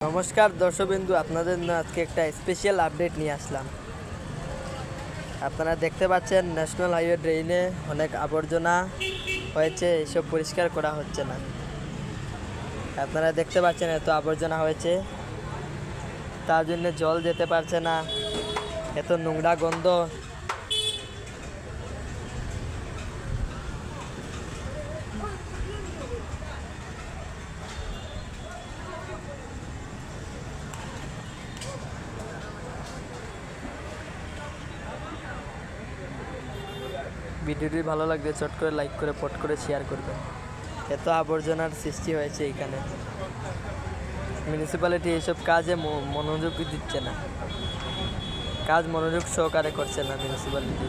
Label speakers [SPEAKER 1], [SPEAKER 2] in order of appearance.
[SPEAKER 1] নমস্কার দর্শকবিন্দু, আপনাদের জন্য আজকে একটা স্পেশাল আপডেট নিয়ে আসলাম। আপনারা দেখতে পাচ্ছেন ন্যাশনাল হাইওয়ে ড্রেনে অনেক আবর্জনা হয়েছে, এসব পরিষ্কার করা হচ্ছে না। আপনারা দেখতে পাচ্ছেন এত আবর্জনা হয়েছে, তার জন্য জল যেতে পারছে না, এত নোংরা গন্ধ। ভিডিওটি ভালো লাগলে চট করে লাইক করে পট করে শেয়ার করবেন। এত আবর্জনার সৃষ্টি হয়েছে এখানে, মিউনিসিপ্যালিটি এইসব কাজে মনোযোগ দিচ্ছে না, কাজ মনোযোগ সহকারে করছে না মিউনিসিপ্যালিটি।